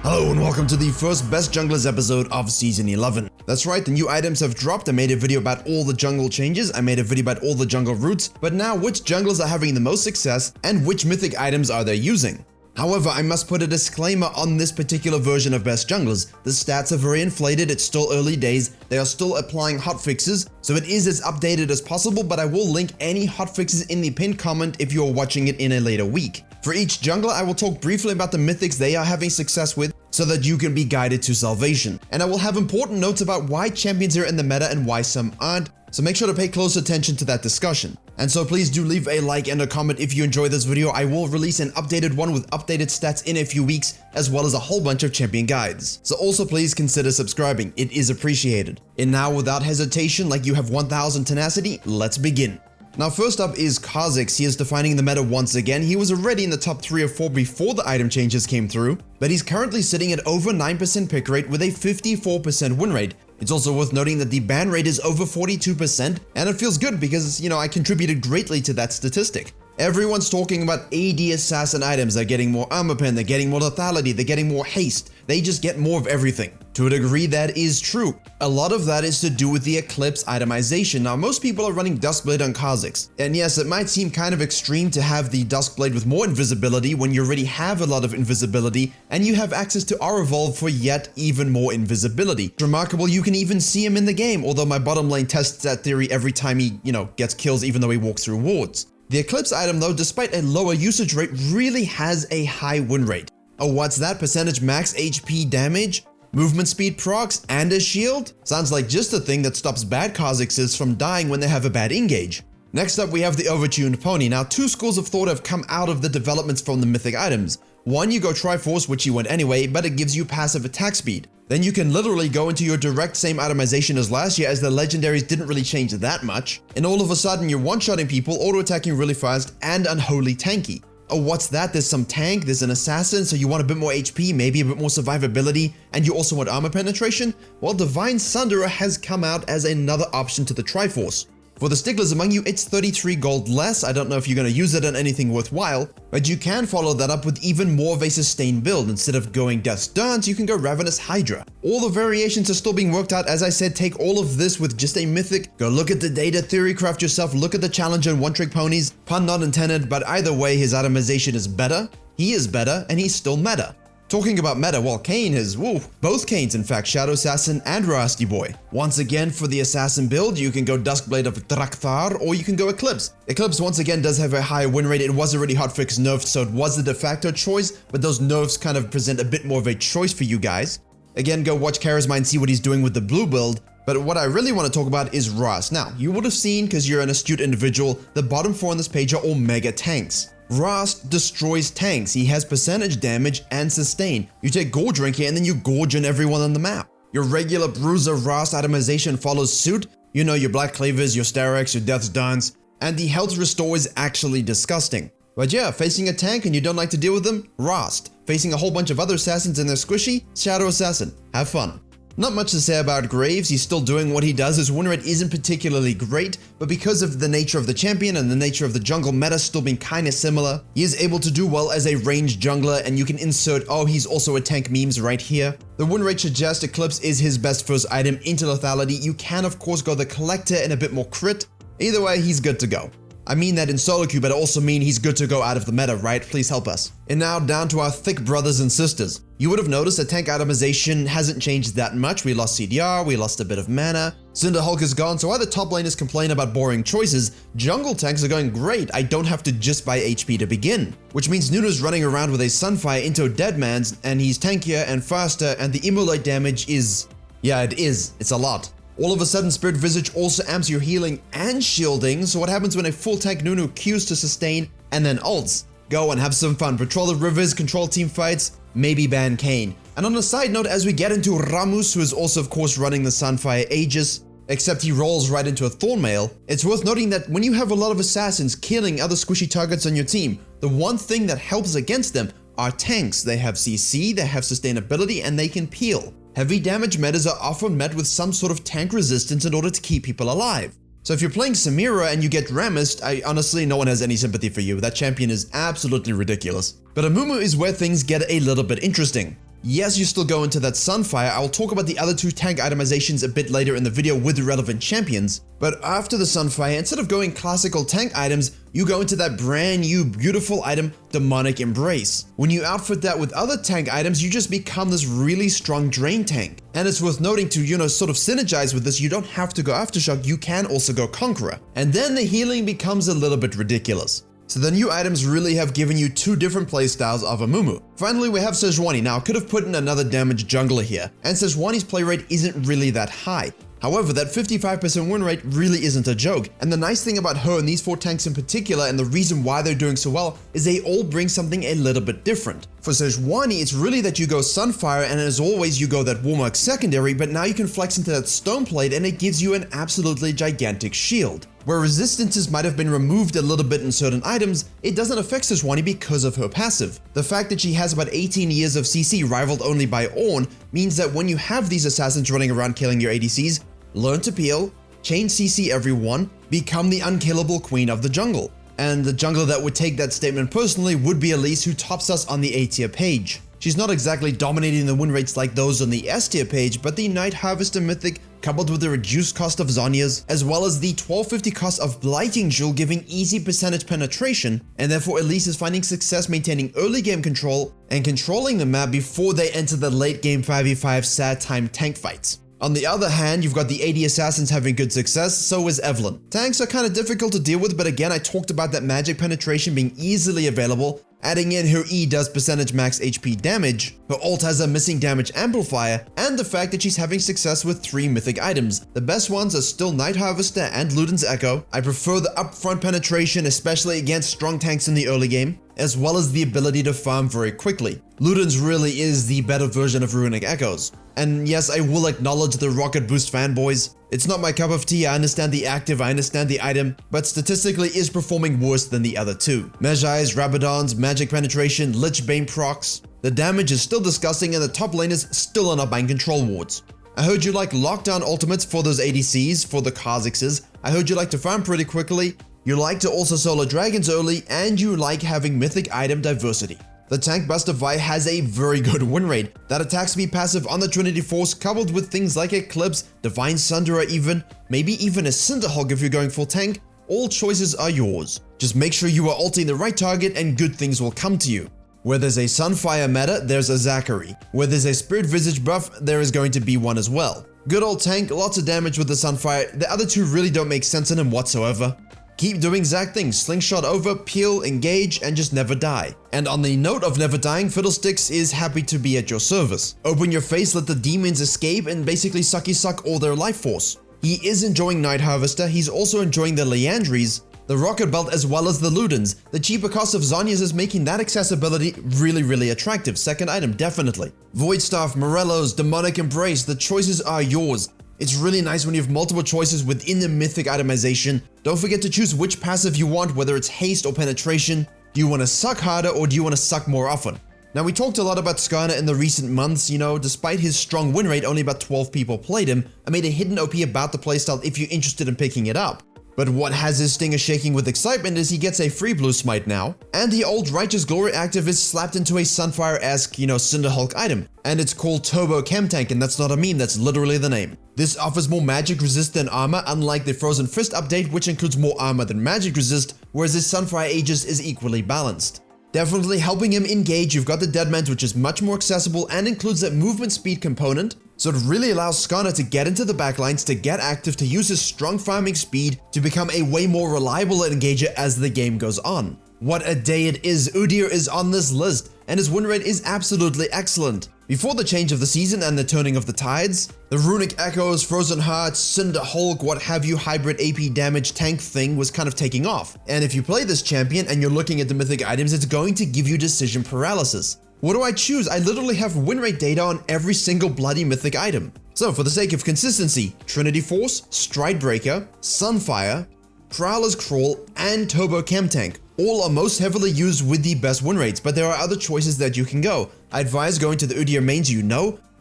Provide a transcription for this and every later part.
Hello and welcome to the first Best Junglers episode of Season 11. That's right, the new items have dropped. I made a video about all the jungle changes, I made a video about all the jungle routes, but now which junglers are having the most success and which mythic items are they using? However, I must put a disclaimer on this particular version of Best Junglers. The stats are very inflated, it's still early days, they are still applying hotfixes, so it is as updated as possible, but I will link any hotfixes in the pinned comment if you're watching it in a later week. For each jungler, I will talk briefly about the mythics they are having success with so that you can be guided to salvation. And I will have important notes about why champions are in the meta and why some aren't, so make sure to pay close attention to that discussion. And so please do leave a like and a comment if you enjoy this video. I will release an updated one with updated stats in a few weeks, as well as a whole bunch of champion guides. So also please consider subscribing, it is appreciated. And now without hesitation, like you have 1000 tenacity, let's begin. Now first up is Kha'zix. He is defining the meta once again. He was already in the top 3 or 4 before the item changes came through, but he's currently sitting at over 9% pick rate with a 54% win rate. It's also worth noting that the ban rate is over 42%, and it feels good because, I contributed greatly to that statistic. Everyone's talking about AD assassin items. They're getting more armor pen, they're getting more lethality, they're getting more haste. They just get more of everything. To a degree, that is true. A lot of that is to do with the Eclipse itemization. Now, most people are running Duskblade on Kha'zix. And yes, it might seem kind of extreme to have the Duskblade with more invisibility when you already have a lot of invisibility and you have access to Aura Evolve for yet even more invisibility. It's remarkable you can even see him in the game, although my bottom lane tests that theory every time he, gets kills even though he walks through wards. The Eclipse item though, despite a lower usage rate, really has a high win rate. Oh, what's that? Percentage max HP damage? Movement speed procs and a shield? Sounds like just a thing that stops bad Kha'zixes from dying when they have a bad engage. Next up we have the Overtuned Pony. Now 2 schools of thought have come out of the developments from the mythic items. One, you go Triforce, which you went anyway, but it gives you passive attack speed. Then you can literally go into your direct same itemization as last year, as the legendaries didn't really change that much. And all of a sudden you're one-shotting people, auto-attacking really fast, and unholy tanky. Oh, what's that? There's some tank, there's an assassin, so you want a bit more HP, maybe a bit more survivability, and you also want armor penetration? Well, Divine Sunderer has come out as another option to the Triforce. For the sticklers among you, it's 33 gold less. I don't know if you're going to use it on anything worthwhile, but you can follow that up with even more of a sustained build. Instead of going Death's Dance, you can go Ravenous Hydra. All the variations are still being worked out. As I said, take all of this with just a mythic, go look at the data, theory craft yourself, look at the challenger and one-trick ponies. Pun not intended, but either way, his itemization is better, he is better, and he's still meta. Talking about meta, well, Kayn has, both Kayns in fact, Shadow Assassin and Rusty Boy. Once again, for the Assassin build, you can go Duskblade of Drakthar, or you can go Eclipse. Eclipse once again does have a higher win rate. It was already hotfix nerfed, so it was the de facto choice, but those nerfs kind of present a bit more of a choice for you guys. Again, go watch Charisma and see what he's doing with the blue build. But what I really want to talk about is Ras. Now, you would have seen, because you're an astute individual, the bottom 4 on this page are all mega tanks. Ras destroys tanks. He has percentage damage and sustain. You take Gorge Rank here and then you gorge on everyone on the map. Your regular Bruiser Ras itemization follows suit. You know, your Black Clavers, your Sterex, your Death's Dance, and the health restore is actually disgusting. But yeah, facing a tank and you don't like to deal with them, Rast. Facing a whole bunch of other assassins and they're squishy, Shadow Assassin. Have fun. Not much to say about Graves, he's still doing what he does. His win rate isn't particularly great, but because of the nature of the champion and the nature of the jungle meta still being kinda similar, he is able to do well as a ranged jungler, and you can insert, oh, he's also a tank memes right here. The win rate suggests Eclipse is his best first item into lethality. You can of course go the Collector and a bit more crit. Either way, he's good to go. I mean that in solo queue, but I also mean he's good to go out of the meta, right? Please help us. And now down to our thick brothers and sisters. You would have noticed that tank itemization hasn't changed that much. We lost CDR, we lost a bit of mana. Cinder Hulk is gone, so while the top laners complain about boring choices, jungle tanks are going great. I don't have to just buy HP to begin. Which means Nunu's running around with a Sunfire into a Deadman's, and he's tankier and faster, and the immolate damage is... yeah, it's a lot. All of a sudden, Spirit Visage also amps your healing and shielding, so what happens when a full tank Nunu queues to sustain and then ults? Go and have some fun, patrol the rivers, control team fights, maybe ban Kayn. And on a side note, as we get into Ramus, who is also of course running the Sunfire Aegis, except he rolls right into a Thornmail, it's worth noting that when you have a lot of assassins killing other squishy targets on your team, the one thing that helps against them are tanks. They have CC, they have sustainability, and they can peel. Heavy damage metas are often met with some sort of tank resistance in order to keep people alive. So if you're playing Samira and you get Ramus, honestly, no one has any sympathy for you. That champion is absolutely ridiculous. But Amumu is where things get a little bit interesting. Yes, you still go into that Sunfire. I will talk about the other two tank itemizations a bit later in the video with the relevant champions. But after the Sunfire, instead of going classical tank items, you go into that brand new beautiful item, Demonic Embrace. When you outfit that with other tank items, you just become this really strong drain tank. And it's worth noting to, sort of synergize with this, you don't have to go Aftershock, you can also go Conqueror. And then the healing becomes a little bit ridiculous. So the new items really have given you two different playstyles of Amumu. Finally, we have Sejuani. Now, I could have put in another damage jungler here, and Sejuani's play rate isn't really that high. However, that 55% win rate really isn't a joke, and the nice thing about her and these 4 tanks in particular, and the reason why they're doing so well, is they all bring something a little bit different. For Sejuani, it's really that you go Sunfire, and as always you go that Warmark secondary, but now you can flex into that Stone Plate and it gives you an absolutely gigantic shield. Where resistances might have been removed a little bit in certain items, it doesn't affect Sejuani because of her passive. The fact that she has about 18 years of CC rivaled only by Ornn means that when you have these assassins running around killing your ADCs, learn to peel, chain CC everyone, become the unkillable queen of the jungle. And the jungler that would take that statement personally would be Elise, who tops us on the A tier page. She's not exactly dominating the win rates like those on the S tier page, but the Night Harvester mythic, coupled with the reduced cost of Zhonya's, as well as the 1250 cost of Blighting Jewel giving easy percentage penetration, and therefore Elise is finding success maintaining early game control and controlling the map before they enter the late game 5v5 sad time tank fights. On the other hand, you've got the AD assassins having good success, so is Evelyn. Tanks are kind of difficult to deal with, but again, I talked about that magic penetration being easily available. Adding in her E does percentage max HP damage, her ult has a missing damage amplifier, and the fact that she's having success with 3 mythic items. The best ones are still Night Harvester and Luden's Echo. I prefer the upfront penetration, especially against strong tanks in the early game, as well as the ability to farm very quickly. Luden's really is the better version of Runic Echoes. And yes, I will acknowledge the Rocket Boost fanboys. It's not my cup of tea, I understand the active, I understand the item, but statistically is performing worse than the other two. Mejai's, Rabadon's, magic penetration, Lich Bane procs. The damage is still disgusting and the top laners still are not buying control wards. I heard you like lockdown ultimates for those ADCs, for the Kha'zixes. I heard you like to farm pretty quickly. You like to also solo dragons early, and you like having mythic item diversity. The Tank Buster Vi has a very good win rate. That attack speed passive on the Trinity Force, coupled with things like Eclipse, Divine Sunderer even, maybe even a Cinderhulk if you're going full tank, all choices are yours. Just make sure you are ulting the right target and good things will come to you. Where there's a Sunfire meta, there's a Zachary. Where there's a Spirit Visage buff, there is going to be one as well. Good old tank, lots of damage with the Sunfire. The other two really don't make sense in him whatsoever. Keep doing Zac things, slingshot over, peel, engage, and just never die. And on the note of never dying, Fiddlesticks is happy to be at your service. Open your face, let the demons escape, and basically sucky suck all their life force. He is enjoying Night Harvester, he's also enjoying the Leandries, the Rocket Belt, as well as the Ludens. The cheaper cost of Zhonya's is making that accessibility really attractive. Second item, definitely. Void Staff, Morello's, Demonic Embrace, the choices are yours. It's really nice when you have multiple choices within the mythic itemization. Don't forget to choose which passive you want, whether it's haste or penetration. Do you want to suck harder or do you want to suck more often? Now, we talked a lot about Skarner in the recent months. Despite his strong win rate, only about 12 people played him. I made a hidden OP about the playstyle if you're interested in picking it up. But what has his stinger shaking with excitement is he gets a free blue smite now, and the old Righteous Glory active is slapped into a Sunfire-esque, Cinderhulk item. And it's called Turbo Chem Tank, and that's not a meme, that's literally the name. This offers more magic resist than armor, unlike the Frozen Fist update, which includes more armor than magic resist, whereas his Sunfire Aegis is equally balanced. Definitely helping him engage. You've got the Deadmant, which is much more accessible and includes that movement speed component, so it really allows Skarner to get into the backlines, to get active, to use his strong farming speed to become a way more reliable engager as the game goes on. What a day it is. Udyr is on this list, and his win rate is absolutely excellent. Before the change of the season and the turning of the tides, the Runic Echoes, Frozen Hearts, Cinderhulk, what have you hybrid AP damage tank thing was kind of taking off. And if you play this champion and you're looking at the mythic items, it's going to give you decision paralysis. What do I choose? I literally have win rate data on every single bloody mythic item. So for the sake of consistency, Trinity Force, Stridebreaker, Sunfire, Prowler's Crawl, and Turbo Chem Tank. All are most heavily used with the best win rates, but there are other choices that you can go. I advise going to the Udyr mains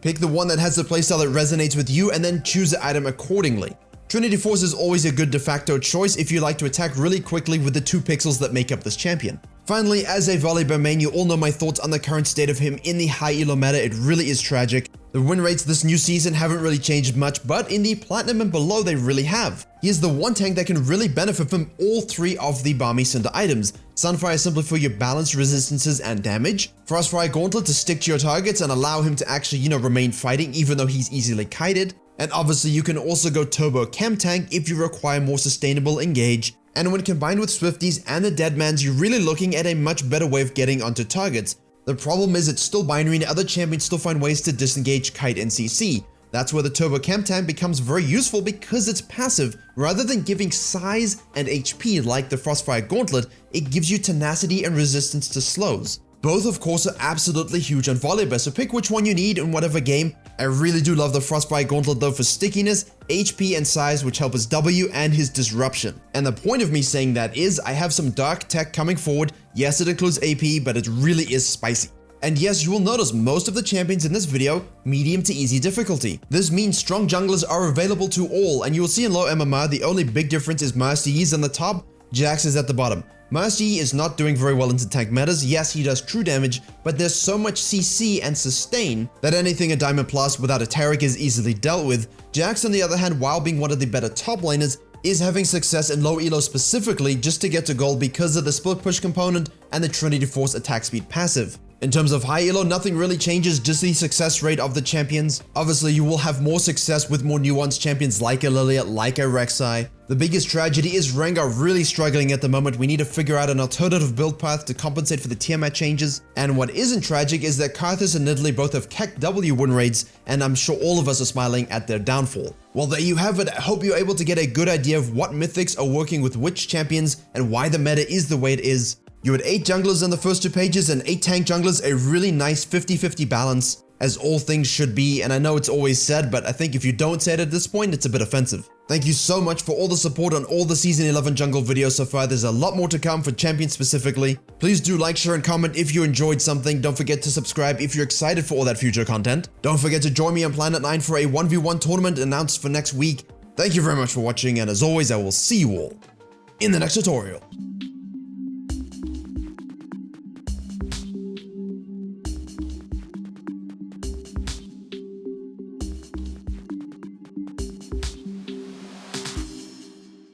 pick the one that has the playstyle that resonates with you, and then choose the item accordingly. Trinity Force is always a good de facto choice if you like to attack really quickly with the 2 pixels that make up this champion. Finally, as a Volibear main, you all know my thoughts on the current state of him in the high elo meta. It really is tragic. The win rates this new season haven't really changed much, but in the Platinum and below they really have. He is the one tank that can really benefit from all 3 of the Balmy Cinder items. Sunfire simply for your balanced resistances and damage. Frostfire Gauntlet to stick to your targets and allow him to actually, remain fighting even though he's easily kited. And obviously you can also go Turbo Chem Tank if you require more sustainable engage. And when combined with Swifties and the Deadmans, you're really looking at a much better way of getting onto targets. The problem is it's still binary and other champions still find ways to disengage, kite, and CC. That's where the Turbo Chem Tank becomes very useful because it's passive. Rather than giving size and HP like the Frostfire Gauntlet, it gives you tenacity and resistance to slows. Both of course are absolutely huge on Volibear, so pick which one you need in whatever game. I really do love the Frostfire Gauntlet though for stickiness, HP and size, which help his W and his disruption. And the point of me saying that is I have some dark tech coming forward. Yes, it includes AP, but it really is spicy. And yes, you will notice most of the champions in this video, medium to easy difficulty. This means strong junglers are available to all, and you will see in low MMR the only big difference is Master Yi is on the top, Jax is at the bottom. Master Yi is not doing very well into tank metas. Yes, he does true damage, but there's so much CC and sustain that anything a Diamond Plus without a Taric is easily dealt with. Jax on the other hand, while being one of the better top laners, is having success in low elo specifically just to get to gold because of the split push component and the Trinity Force attack speed passive. In terms of high elo, nothing really changes, just the success rate of the champions. Obviously, you will have more success with more nuanced champions like a Lilia, like a Rek'Sai. The biggest tragedy is Rengar really struggling at the moment. We need to figure out an alternative build path to compensate for the Tiamat changes. And what isn't tragic is that Kha'zix and Nidalee both have Keck W win rates, and I'm sure all of us are smiling at their downfall. Well, there you have it. I hope you're able to get a good idea of what mythics are working with which champions and why the meta is the way it is. You had 8 junglers in the first 2 pages and 8 tank junglers, a really nice 50-50 balance, as all things should be, and I know it's always said, but I think if you don't say it at this point, it's a bit offensive. Thank you so much for all the support on all the Season 11 jungle videos so far. There's a lot more to come for champions specifically. Please do like, share, and comment if you enjoyed something. Don't forget to subscribe if you're excited for all that future content. Don't forget to join me on Planet 9 for a 1v1 tournament announced for next week. Thank you very much for watching, and as always, I will see you all in the next tutorial.